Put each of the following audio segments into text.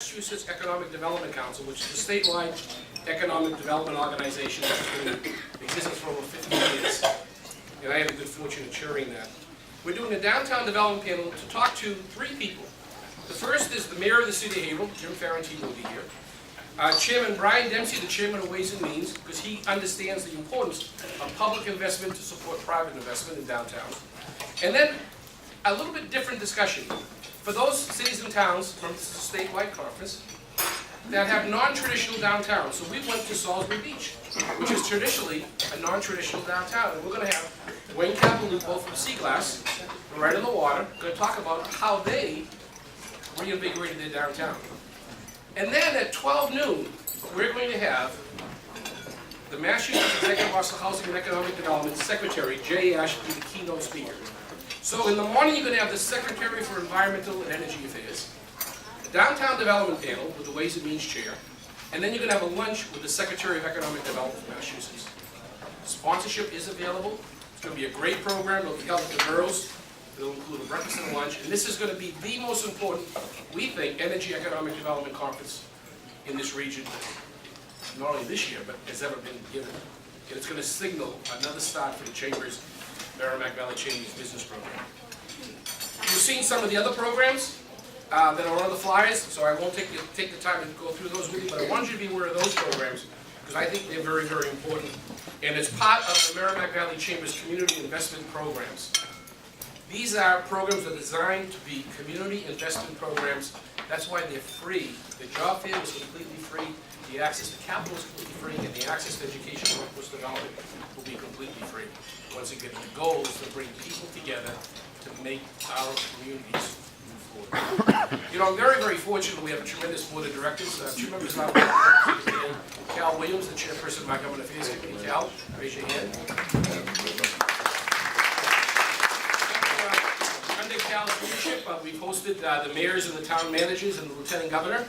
Massachusetts Economic Development Council, which is a statewide economic development organization that has been in existence for over 50 years. And I had the good fortune of chairing that. We're doing a downtown development panel to talk to three people. The first is the mayor of the city of Haverhill, Jim Ferrantino will be here. Chairman Brian Dempsey, the chairman of Ways and Means, because he understands the importance of public investment to support private investment in downtown. And then a little bit different discussion. For those cities and towns from the statewide conference that have non-traditional downtown. So we went to Salisbury Beach, which is traditionally a non-traditional downtown. And we're going to have Wayne Capalupo from Seaglass, right in the water, going to talk about how they reinvigorated their downtown. And then at 12 noon, we're going to have the Massachusetts Executive Office of Housing and Economic Development Secretary, Jay Ash, be the keynote speaker. So in the morning, you're going to have the Secretary for Environmental and Energy Affairs, the Downtown Development Panel with the Ways and Means Chair, and then you're going to have a lunch with the Secretary of Economic Development of Massachusetts. Sponsorship is available. It's going to be a great program. It'll be held at the boroughs. It'll include a breakfast and a lunch, and this is going to be the most important, we think, energy economic development conference in this region, not only this year, but has ever been given. And it's going to signal another start for the Chamber's Merrimack Valley Chamber's business program. You've seen some of the other programs that are on the flyers, so I won't take the time to go through those with you, but I want you to be aware of those programs, because I think they're very, very important. And it's part of the Merrimack Valley Chamber's community investment programs. These are programs that are designed to be community investment programs. That's why they're free. The job fair is completely free. The access to capital is completely free, and the access to education and workforce development will be completely free. Once again, the goal is to bring people together to make our communities move forward. You know, I'm very, very fortunate we have a tremendous board of directors. Two members of our board of directors today. Cal Williams, the chairperson of my Government Affairs Committee. Cal, raise your hand. Under Cal's leadership, we've hosted the mayors and the town managers and the lieutenant governor.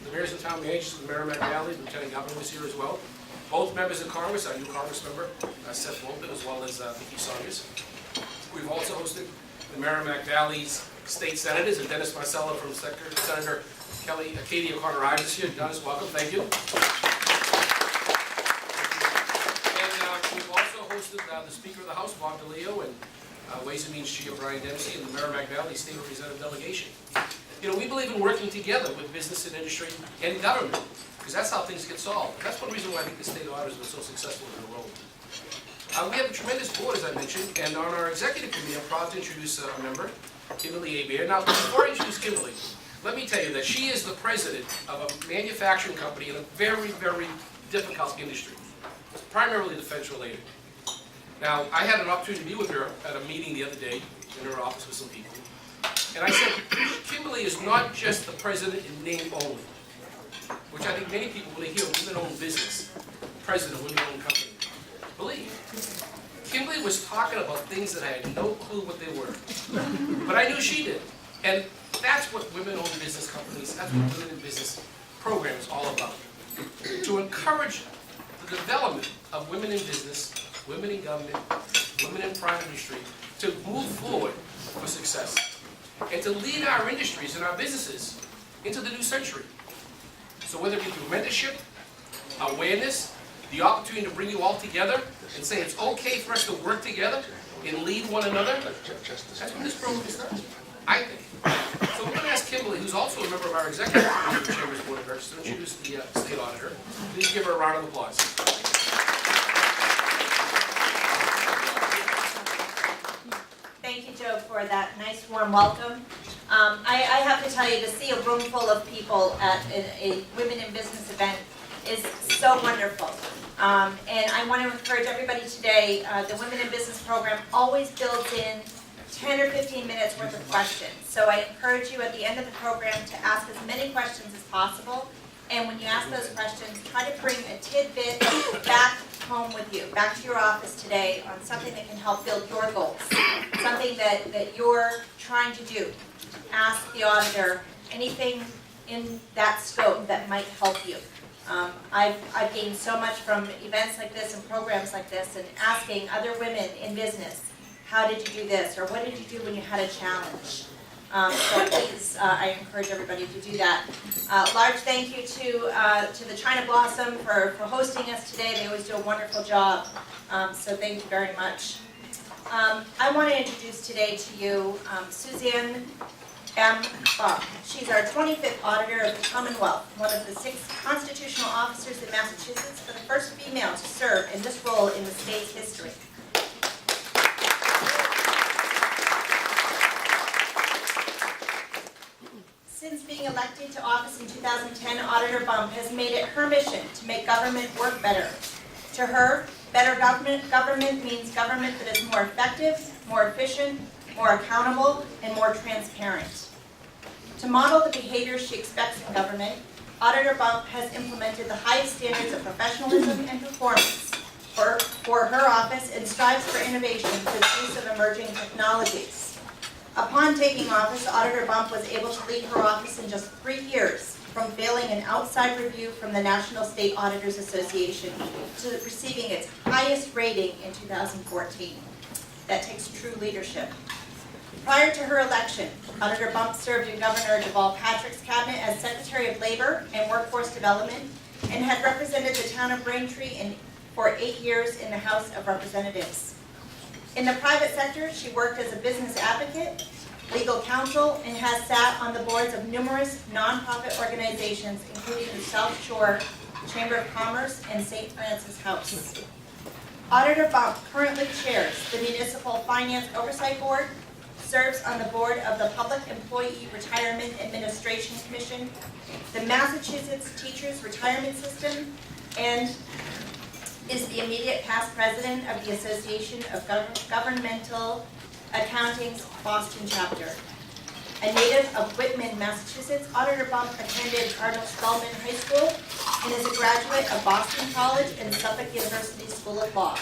The mayors and town managers of the Merrimack Valley, the lieutenant governor was here as well. Both members of Congress, our new Congress member, Seth Wolpin, as well as Vicki Saunders. We've also hosted the Merrimack Valley's state senators, and Dennis Marcella from Senator Katie O'Connor is here. Dennis, welcome, thank you. And we've also hosted the Speaker of the House, Bob DeLeo, and Ways and Means Chair Brian Dempsey, and the Merrimack Valley State Representative Delegation. You know, we believe in working together with business and industry and government, because that's how things get solved. That's one reason why I think the state auditors have been so successful in the role. We have a tremendous board, as I mentioned, and on our executive committee, I'm proud to introduce a member, Kimberly Abear. Now, before I introduce Kimberly, let me tell you that she is the president of a manufacturing company in a very, very difficult industry, primarily defense related. Now, I had an opportunity to be with her at a meeting the other day in her office with some people, and I said, Kimberly is not just the president in name only, which I think many people, when they hear women-owned business, president of a women-owned company, believe. Kimberly was talking about things that I had no clue what they were, but I knew she did. And that's what women-owned business companies, that's what women in business program is all about. To encourage the development of women in business, women in government, women in private industry, to move forward for success, and to lead our industries and our businesses into the new century. So whether it be through mentorship, awareness, the opportunity to bring you all together and say it's okay for us to work together and lead one another, that's what this program is done, I think. So we're going to ask Kimberly, who's also a member of our executive committee of the Chamber's Board of Directors, to introduce the state auditor. Please give her a round of applause. Thank you, Joe, for that nice warm welcome. I have to tell you, to see a room full of people at a Women in Business event is so wonderful. And I want to encourage everybody today, the Women in Business program always builds in 10 or 15 minutes worth of questions. So I encourage you at the end of the program to ask as many questions as possible. And when you ask those questions, try to bring a tidbit back home with you, back to your office today on something that can help build your goals, something that you're trying to do. Ask the auditor anything in that scope that might help you. I've gained so much from events like this and programs like this, and asking other women in business, how did you do this, or what did you do when you had a challenge? So please, I encourage everybody to do that. Large thank you to the China Blossom for hosting us today. They always do a wonderful job, so thank you very much. I want to introduce today to you Suzanne M. Bach. She's our 25th Auditor of the Commonwealth, one of the 6 constitutional officers in Massachusetts, and the first female to serve in this role in the state's history. Since being elected to office in 2010, Auditor Bump has made it her mission to make government work better. To her, better government means government that is more effective, more efficient, more accountable, and more transparent. To model the behaviors she expects in government, Auditor Bump has implemented the highest standards of professionalism and performance for her office and strives for innovation through the use of emerging technologies. Upon taking office, Auditor Bump was able to lead her office in just 3 years, from failing an outside review from the National State Auditors Association to receiving its highest rating in 2014. That takes true leadership. Prior to her election, Auditor Bump served in Governor Deval Patrick's cabinet as Secretary of Labor and Workforce Development and had represented the town of Braintree for 8 years in the House of Representatives. In the private sector, she worked as a business advocate, legal counsel, and has sat on the boards of numerous nonprofit organizations, including the South Shore Chamber of Commerce and St. Francis House. Auditor Bump currently chairs the Municipal Finance Oversight Board, serves on the board of the Public Employee Retirement Administration Commission, the Massachusetts Teachers Retirement System, and is the immediate past president of the Association of Governmental Accounting's Boston chapter. A native of Whitman, Massachusetts, Auditor Bump attended Cardinal Stallman High School and is a graduate of Boston College and Suffolk University School of Law.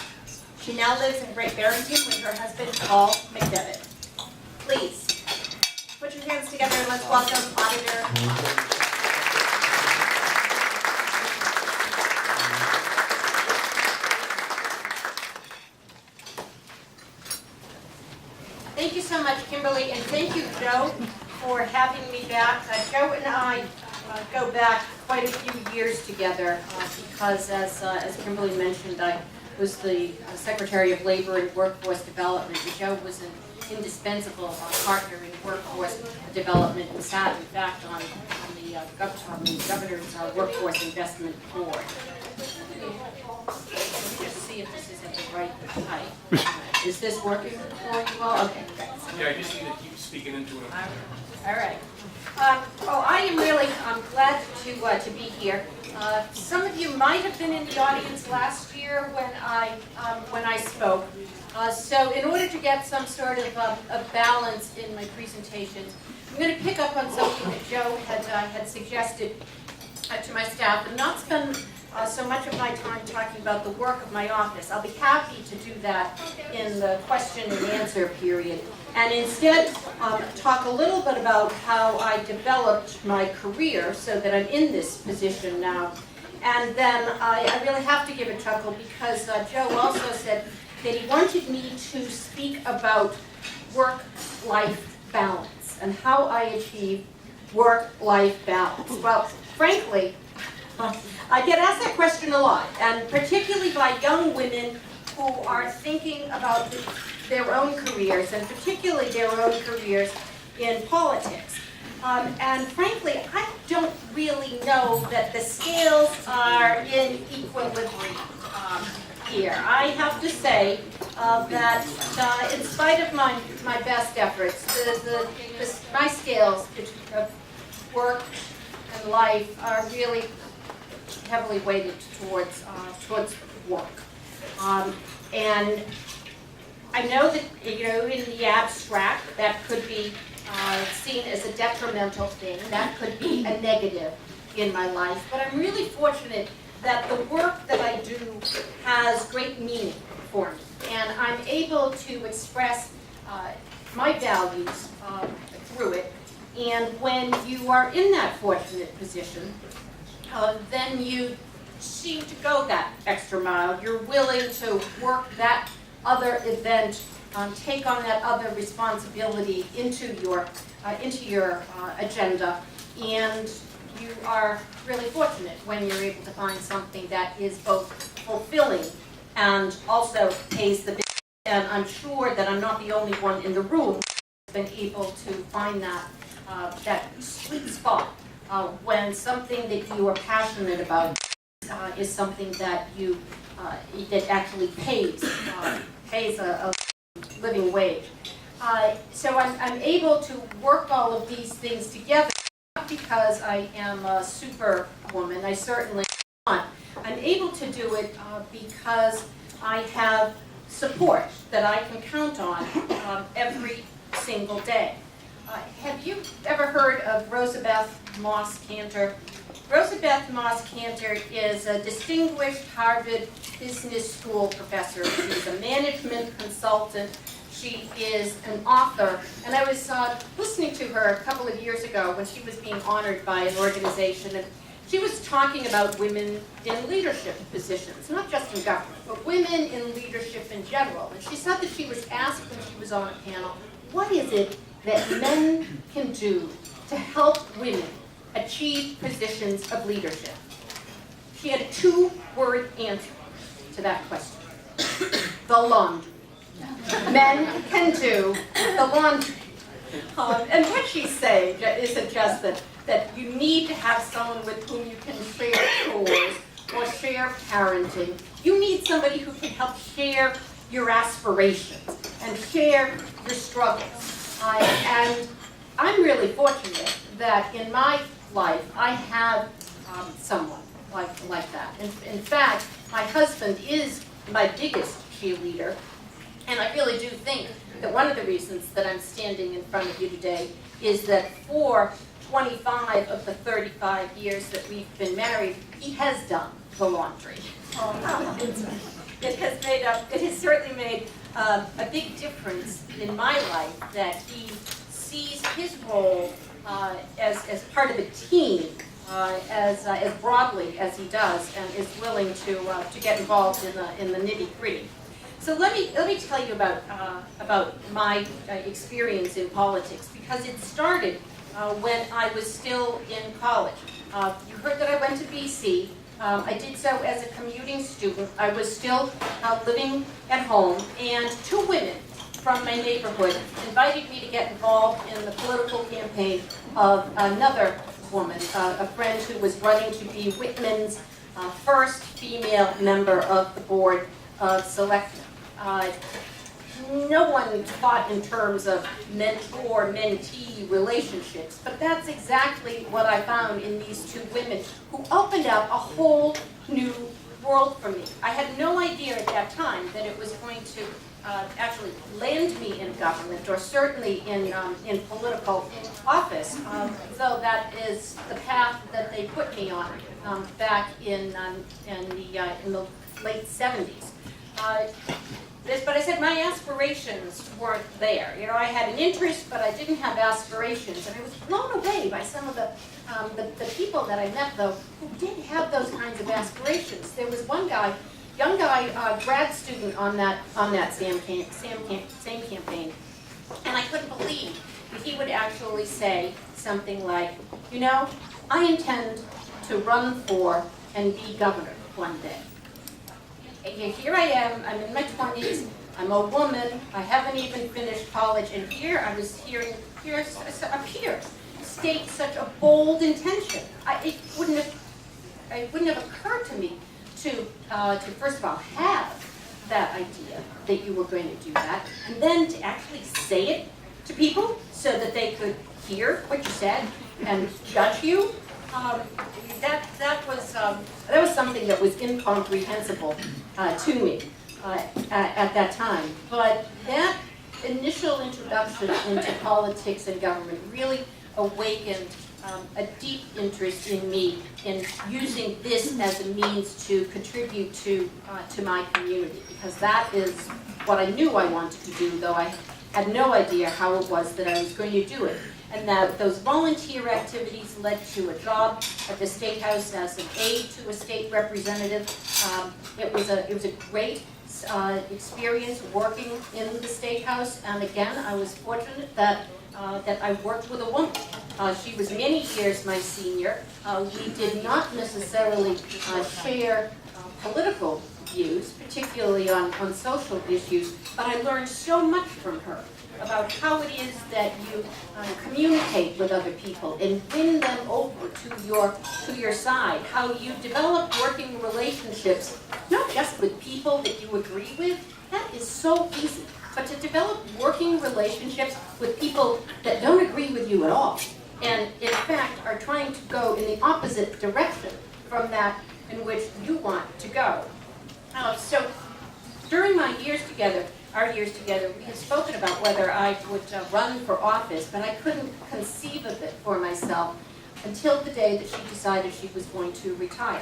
She now lives in Great Barrington with her husband, Paul McDevitt. Please, put your hands together and let's welcome Auditor. Thank you so much, Kimberly, and thank you, Joe, for having me back. Joe and I go back quite a few years together because, as Kimberly mentioned, I was the Secretary of Labor and Workforce Development, and Joe was an indispensable partner in workforce development and sat, in fact, on the Governor's Workforce Investment Board. Let me just see if this is at the right height. Is this working for you all? Okay, thanks. Yeah, I just need to keep speaking into it. All right. I am really glad to be here. Some of you might have been in the audience last year when I spoke. So in order to get some sort of balance in my presentations, I'm going to pick up on something that Joe had suggested to my staff and not spend so much of my time talking about the work of my office. I'll be happy to do that in the question and answer period, and instead talk a little bit about how I developed my career so that I'm in this position now. And then I really have to give a chuckle because Joe also said that he wanted me to speak about work-life balance and how I achieve work-life balance. Well, frankly, I get asked that question a lot, and particularly by young women who are thinking about their own careers, and particularly their own careers in politics. And frankly, I don't really know that the scales are in equilibrium here. I have to say that in spite of my best efforts, my scales of work and life are really heavily weighted towards work. And I know that, in the abstract, that could be seen as a detrimental thing. That could be a negative in my life. But I'm really fortunate that the work that I do has great meaning for me. And I'm able to express my values through it. And when you are in that fortunate position, then you seem to go that extra mile. You're willing to work that other event, take on that other responsibility into your agenda, and you are really fortunate when you're able to find something that is both fulfilling and also pays the bill. And I'm sure that I'm not the only one in the room who's been able to find that sweet spot when something that you are passionate about is something that that actually pays a living wage. So I'm able to work all of these things together, not because I am a superwoman, I certainly am not. I'm able to do it because I have support that I can count on every single day. Have you ever heard of Rosabeth Moss Cantor? Rosabeth Moss Cantor is a distinguished Harvard Business School professor. She's a management consultant. She is an author. And I was listening to her a couple of years ago when she was being honored by an organization. And she was talking about women in leadership positions, not just in government, but women in leadership in general. And she said that she was asked when she was on a panel, what is it that men can do to help women achieve positions of leadership? She had a two-word answer to that question. The laundry. Men can do the laundry. And what she's saying isn't just that you need to have someone with whom you can share chores or share parenting. You need somebody who can help share your aspirations and share your struggles. And I'm really fortunate that in my life I have someone like that. In fact, my husband is my biggest cheerleader, and I really do think that one of the reasons that I'm standing in front of you today is that for 25 of the 35 years that we've been married, he has done the laundry. It has certainly made a big difference in my life that he sees his role as part of a team as broadly as he does, and is willing to get involved in the nitty-gritty. So let me tell you about my experience in politics, because it started when I was still in college. You heard that I went to BC. I did so as a commuting student. I was still living at home, and two women from my neighborhood invited me to get involved in the political campaign of another woman, a friend who was running to be Whitman's first female member of the Board of Selectmen. No one thought in terms of mentor-mentee relationships, but that's exactly what I found in these two women who opened up a whole new world for me. I had no idea at that time that it was going to actually land me in government, or certainly in political office, though that is the path that they put me on back in the late 70s. But I said my aspirations weren't there. You know, I had an interest, but I didn't have aspirations. And I was blown away by some of the people that I met, though, who did have those kinds of aspirations. There was one guy, young guy, grad student on that same campaign, and I couldn't believe that he would actually say something like, you know, I intend to run for and be governor one day. Here I am, I'm in my 20s, I'm a woman, I haven't even finished college, and here I was hearing a peer state such a bold intention. It wouldn't have occurred to me to first of all have that idea that you were going to do that, and then to actually say it to people so that they could hear what you said and judge you. That was something that was incomprehensible to me at that time. But that initial introduction into politics and government really awakened a deep interest in me in using this as a means to contribute to my community, because that is what I knew I wanted to do, though I had no idea how it was that I was going to do it. And that those volunteer activities led to a job at the State House as an aide to a state representative. It was a great experience working in the State House, and again, I was fortunate that that I worked with a woman. She was many years my senior. We did not necessarily share political views, particularly on social issues, but I learned so much from her about how it is that you communicate with other people and win them over to your side, how you develop working relationships, not just with people that you agree with. That is so easy, but to develop working relationships with people that don't agree with you at all, and in fact are trying to go in the opposite direction from that in which you want to go. So during our years together, we had spoken about whether I would run for office, but I couldn't conceive of it for myself until the day that she decided she was going to retire.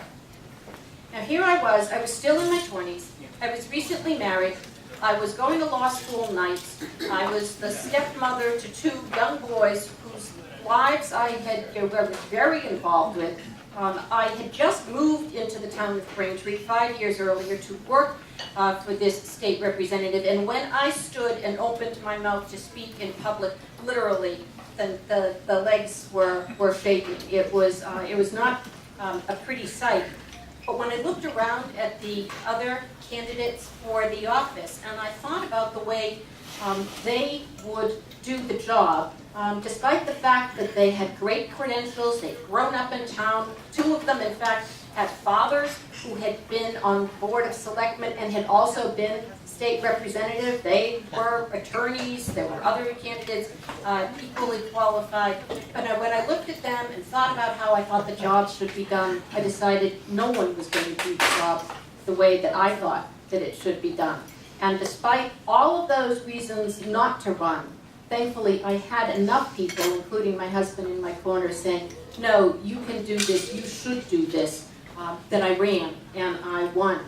Now here I was still in my 20s, I was recently married, I was going to law school nights, I was the stepmother to 2 young boys whose lives I was very involved with. I had just moved into the town of Braintree 5 years earlier to work for this state representative, and when I stood and opened my mouth to speak in public, literally, the legs were shaking. It was not a pretty sight. But when I looked around at the other candidates for the office, and I thought about the way they would do the job, despite the fact that they had great credentials, they'd grown up in town. 2 of them, in fact, had fathers who had been on Board of Selectmen and had also been state representative. They were attorneys, there were other candidates equally qualified. But when I looked at them and thought about how I thought the job should be done, I decided no one was going to do the job the way that I thought that it should be done. And despite all of those reasons not to run, thankfully I had enough people, including my husband in my corner, saying, no, you can do this, you should do this, that I ran and I won.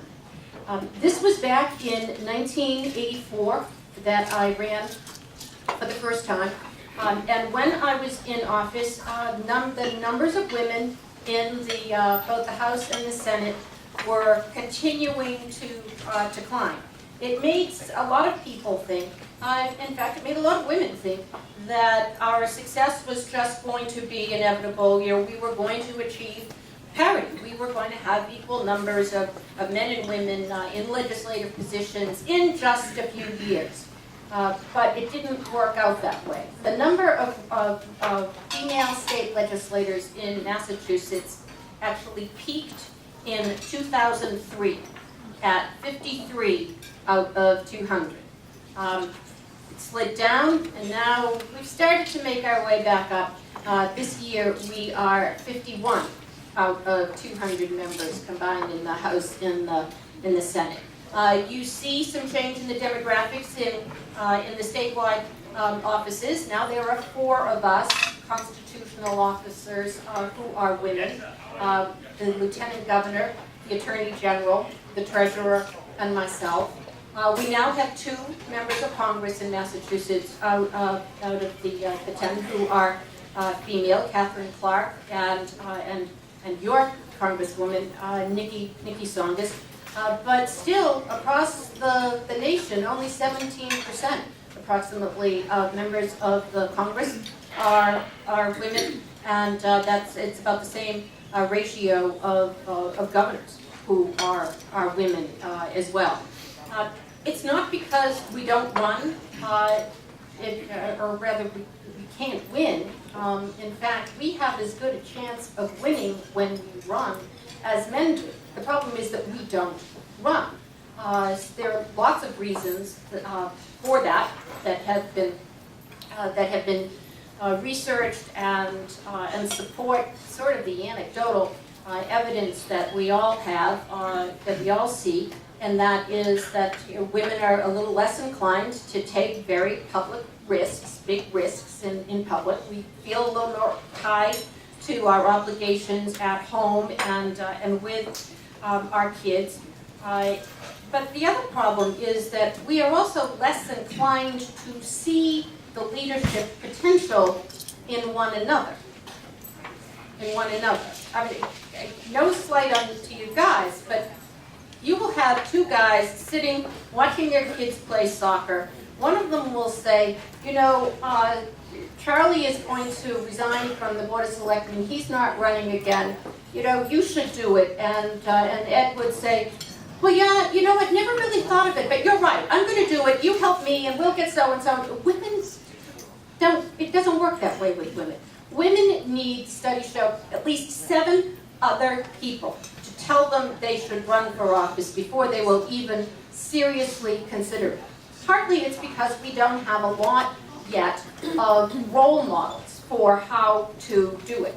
This was back in 1984 that I ran for the first time. And when I was in office, the numbers of women in both the House and the Senate were continuing to climb. It made a lot of people think, in fact, it made a lot of women think that our success was just going to be inevitable. We were going to achieve parity. We were going to have equal numbers of men and women in legislative positions in just a few years. But it didn't work out that way. The number of female state legislators in Massachusetts actually peaked in 2003 at 53 out of 200. It slid down, and now we've started to make our way back up. This year we are 51 out of 200 members combined in the House and in the Senate. You see some change in the demographics in the statewide offices. Now there are 4 of us, constitutional officers, who are women. The Lieutenant Governor, the Attorney General, the Treasurer, and myself. We now have 2 members of Congress in Massachusetts out of the 10 who are female, Catherine Clark and your Congresswoman, Nikki Songus. But still, across the nation, only 17% approximately of members of the Congress are women, and it's about the same ratio of governors who are women as well. It's not because we don't run, or rather we can't win. In fact, we have as good a chance of winning when we run as men do. The problem is that we don't run. There are lots of reasons for that have been researched and support sort of the anecdotal evidence that we all have, that we all see, and that is that women are a little less inclined to take very public risks, big risks in public. We feel a little more tied to our obligations at home and with our kids. But the other problem is that we are also less inclined to see the leadership potential in one another. I mean, no slight to you guys, but you will have 2 guys sitting watching their kids play soccer One of them will say, you know, Charlie is going to resign from the Board of Selectmen. He's not running again. You know, you should do it. And Ed would say, well, yeah, you know, I've never really thought of it, but you're right. I'm going to do it. You help me, and we'll get so-and-so. Women don't, it doesn't work that way with women. Women need, studies show, at least 7 other people to tell them they should run for office before they will even seriously consider it. Partly it's because we don't have a lot yet of role models for how to do it.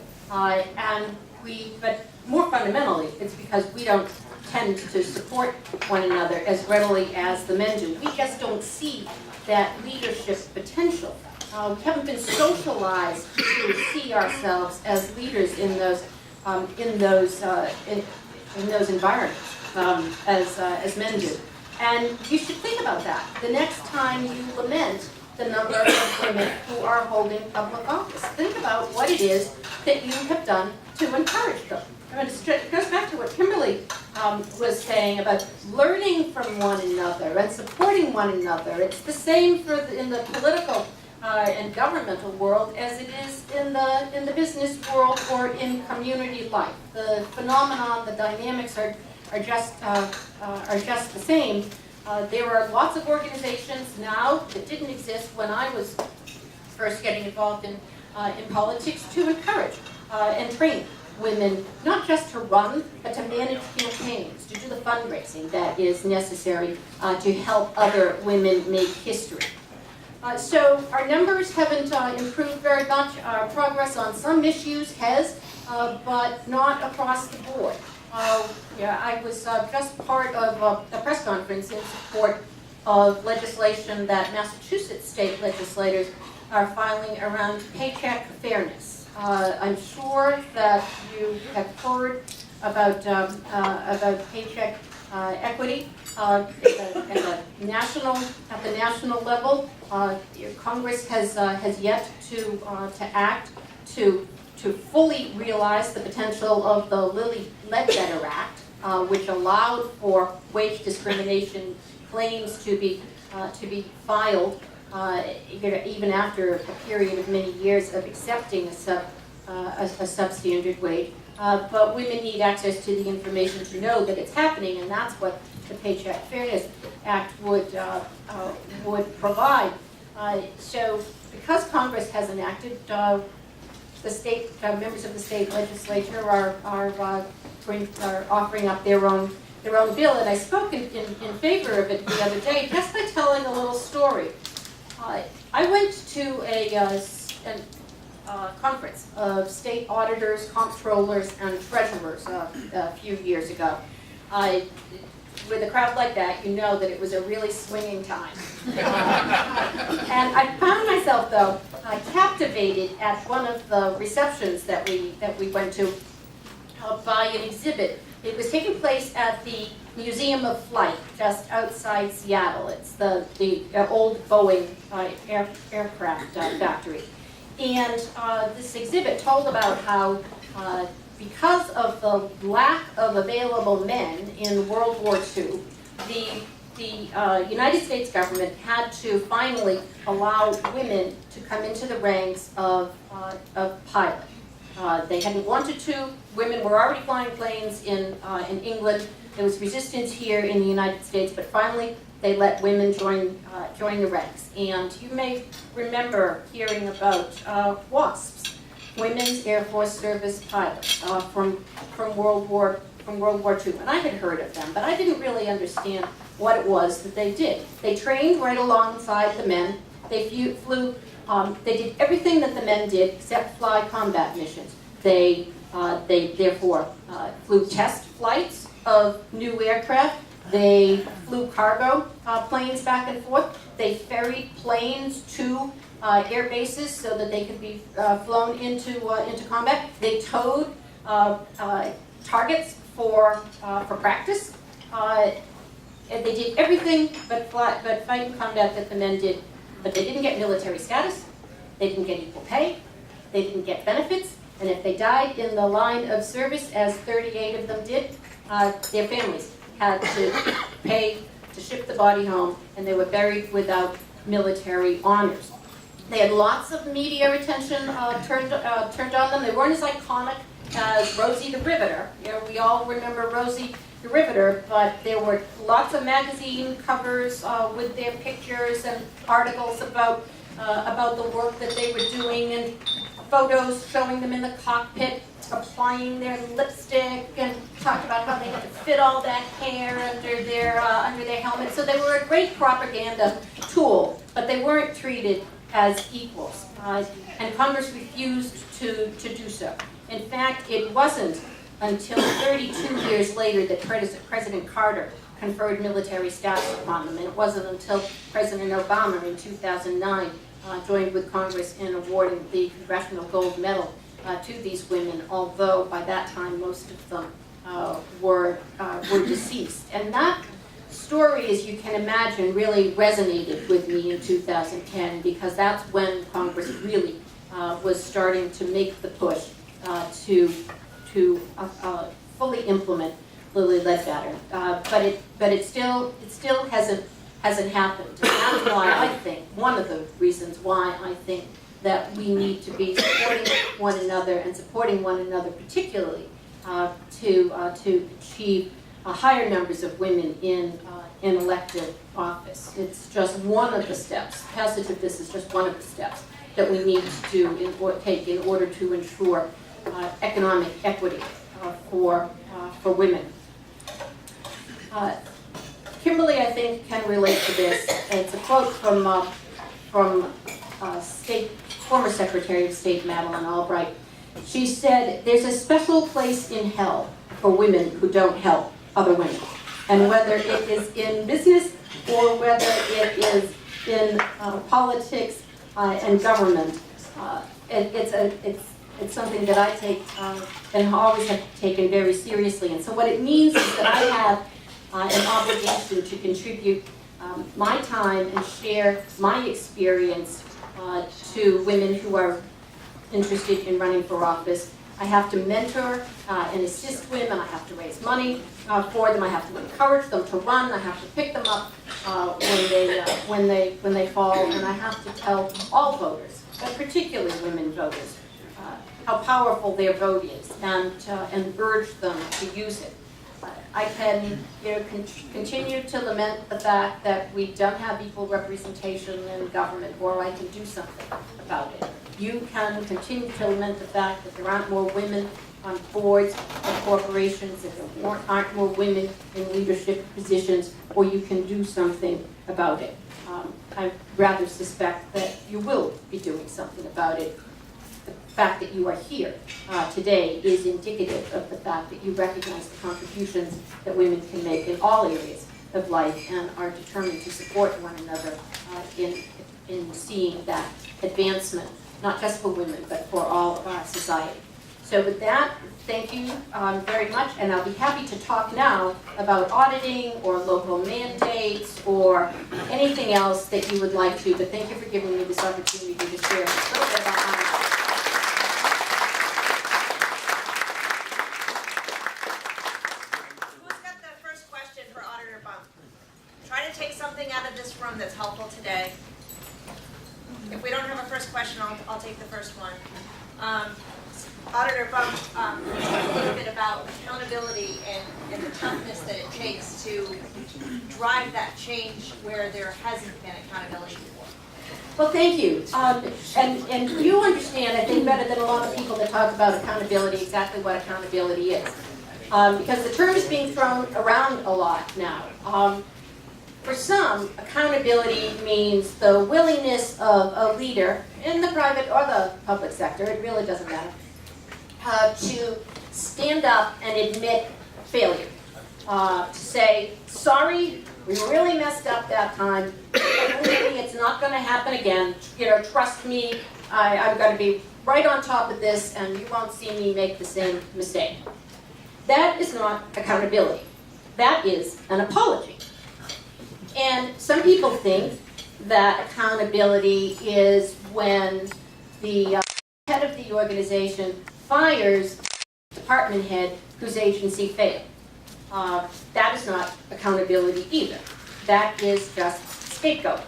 But more fundamentally, it's because we don't tend to support one another as readily as the men do. We just don't see that leadership potential. We haven't been socialized to see ourselves as leaders in those environments as men do. And you should think about that the next time you lament the number of women who are holding public office. Think about what it is that you have done to encourage them. I mean, it goes back to what Kimberly was saying about learning from one another and supporting one another. It's the same in the political and governmental world as it is in the business world or in community life. The phenomenon, the dynamics are just the same. There are lots of organizations now that didn't exist when I was first getting involved in politics to encourage and train women, not just to run, but to manage campaigns, to do the fundraising that is necessary to help other women make history. So our numbers haven't improved very much. Our progress on some issues has, but not across the board. Yeah, I was just part of a press conference in support of legislation that Massachusetts state legislators are filing around paycheck fairness. I'm sure that you have heard about paycheck equity at the national level. Congress has yet to act to fully realize the potential of the Lilly Ledbetter Act, which allowed for wage discrimination claims to be filed even after a period of many years of accepting a substandard wage. But women need access to the information to know that it's happening, and that's what the Paycheck Fairness Act would provide. So, because Congress has enacted, the state members of the state legislature are offering up their own bill, and I spoke in favor of it the other day just by telling a little story. I went to a conference of state auditors, comptrollers, and treasurers a few years ago. With a crowd like that, you know that it was a really swinging time. And I found myself, though, captivated at one of the receptions that we went to by an exhibit. It was taking place at the Museum of Flight, just outside Seattle. It's the old Boeing aircraft factory. And this exhibit told about how because of the lack of available men in World War II, the United States government had to finally allow women to come into the ranks of pilot. They hadn't wanted to. Women were already flying planes in England. There was resistance here in the United States, but finally they let women join the ranks. And you may remember hearing about WASPs, Women's Air Force Service pilots, from World War II. And I had heard of them, but I didn't really understand what it was that they did. They trained right alongside the men. They flew. They did everything that the men did except fly combat missions. They therefore flew test flights of new aircraft. They flew cargo planes back and forth. They ferried planes to air bases so that they could be flown into combat. They towed targets for practice. And they did everything but fight in combat that the men did. But they didn't get military status. They didn't get equal pay. They didn't get benefits. And if they died in the line of service, as 38 of them did, their families had to pay to ship the body home, and they were buried without military honors. They had lots of media attention turned on them. They weren't as iconic as Rosie the Riveter. You know, we all remember Rosie the Riveter, but there were lots of magazine covers with their pictures and articles about the work that they were doing, and photos showing them in the cockpit applying their lipstick, and talked about how they had to fit all that hair under their helmet. So they were a great propaganda tool, but they weren't treated as equals, and Congress refused to do so. In fact, it wasn't until 32 years later that President Carter conferred military status upon them, and it wasn't until President Obama in 2009 joined with Congress in awarding the Congressional Gold Medal to these women, although by that time most of them were deceased. And that story, as you can imagine, really resonated with me in 2010, because that's when Congress really was starting to make the push to fully implement Lilly Ledbetter. But it still hasn't happened. And that's why I think, one of the reasons why I think that we need to be supporting one another, and supporting one another particularly to achieve higher numbers of women in elected office. It's just one of the steps. Passage of this is just one of the steps that we need to take in order to ensure economic equity for women. Kimberly, I think, can relate to this. It's a quote from former Secretary of State Madeleine Albright. She said, "There's a special place in hell for women who don't help other women." And whether it is in business or whether it is in politics and government, it's something that I take and always have taken very seriously. And so what it means is that I have an obligation to contribute my time and share my experience to women who are interested in running for office. I have to mentor and assist women. I have to raise money for them. I have to encourage them to run. I have to pick them up when they fall, and I have to tell all voters, but particularly women voters, how powerful their vote is, and urge them to use it. I can continue to lament the fact that we don't have equal representation in government, or I can do something about it. You can continue to lament the fact that there aren't more women on boards of corporations, that there aren't more women in leadership positions, or you can do something about it. I rather suspect that you will be doing something about it. The fact that you are here today is indicative of the fact that you recognize the contributions that women can make in all areas of life, and are determined to support one another in seeing that advancement, not just for women, but for all of our society. So with that, thank you very much, and I'll be happy to talk now about auditing or local mandates or anything else that you would like to, but thank you for giving me this opportunity to share a little bit about my life. Who's got the first question for Auditor Bump? Try to take something out of this room that's helpful today. If we don't have a first question, I'll take the first one. Auditor Bump, talk a little bit about accountability and the toughness that it takes to drive that change where there hasn't been accountability before. Well, thank you. And you understand, I think, better than a lot of people that talk about accountability, exactly what accountability is. Because the term is being thrown around a lot now. For some, accountability means the willingness of a leader in the private or the public sector, it really doesn't matter, to stand up and admit failure. To say, sorry, we really messed up that time, really, it's not going to happen again, trust me, I'm going to be right on top of this and you won't see me make the same mistake. That is not accountability. That is an apology. And some people think that accountability is when the head of the organization fires the department head whose agency failed. That is not accountability either. That is just scapegoat.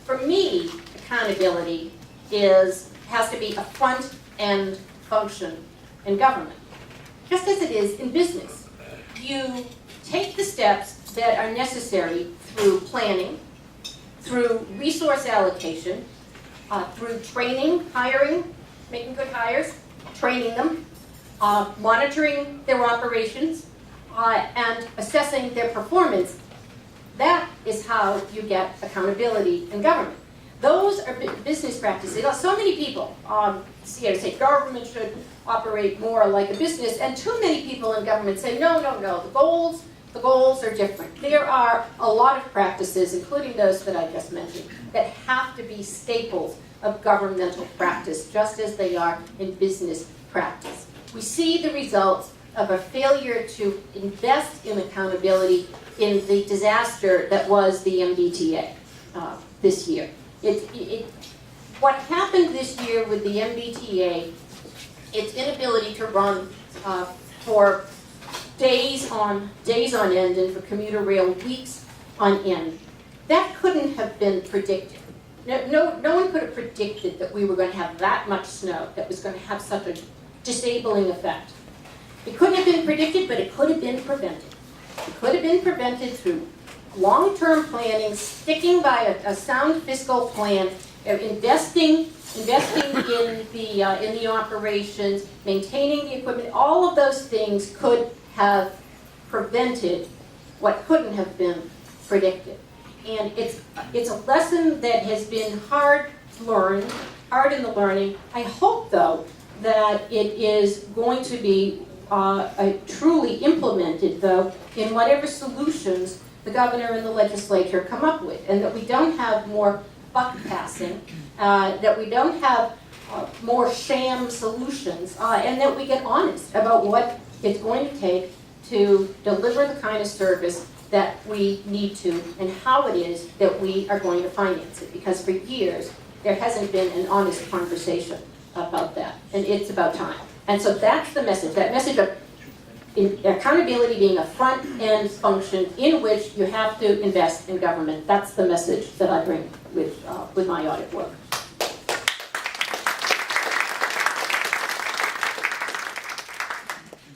For me, accountability has to be a front-end function in government, just as it is in business. You take the steps that are necessary through planning, through resource allocation, through training, hiring, making good hires, training them, monitoring their operations, and assessing their performance. That is how you get accountability in government. Those are business practices. So many people say government should operate more like a business, and too many people in government say, no, the goals are different. There are a lot of practices, including those that I just mentioned, that have to be staples of governmental practice, just as they are in business practice. We see the results of a failure to invest in accountability in the disaster that was the MBTA this year. What happened this year with the MBTA, its inability to run for days on end and for commuter rail weeks on end, that couldn't have been predicted. No one could have predicted that we were going to have that much snow that was going to have such a disabling effect. It couldn't have been predicted, but it could have been prevented. It could have been prevented through long-term planning, sticking by a sound fiscal plan, investing in the operations, maintaining the equipment. All of those things could have prevented what couldn't have been predicted. And it's a lesson that has been hard in the learning. I hope, though, that it is going to be truly implemented, though, in whatever solutions the governor and the legislature come up with, and that we don't have more buck passing, that we don't have more sham solutions, and that we get honest about what it's going to take to deliver the kind of service that we need to, and how it is that we are going to finance it. Because for years, there hasn't been an honest conversation about that, and it's about time. And so that's the message, that message of accountability being a front-end function in which you have to invest in government. That's the message that I bring with my audit work.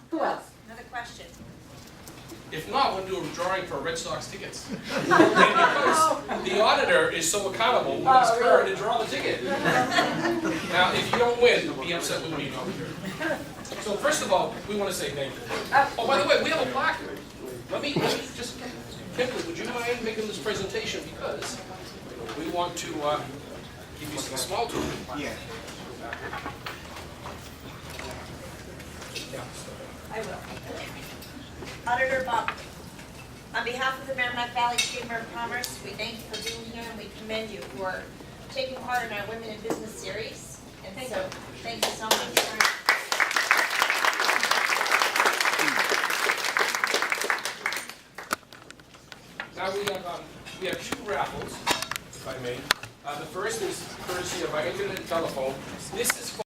Who else? Another question. If not, we'll do a drawing for Red Sox tickets. Because the auditor is so accountable, when it's her to draw the ticket. Now, if you don't win, be upset with me. So first of all, we want to say thank you. Oh, by the way, we have a plaque. Let me just, Kimberly, would you mind making this presentation, because we want to give you some small talk. Yeah. I will. Auditor Bob, on behalf of the Merrimack Valley Chamber of Commerce, we thank you for being here, and we commend you for taking part in our Women in Business series. And so, thank you so much. Now we have two raffles, if I may. The first is courtesy of our internet telephone. This is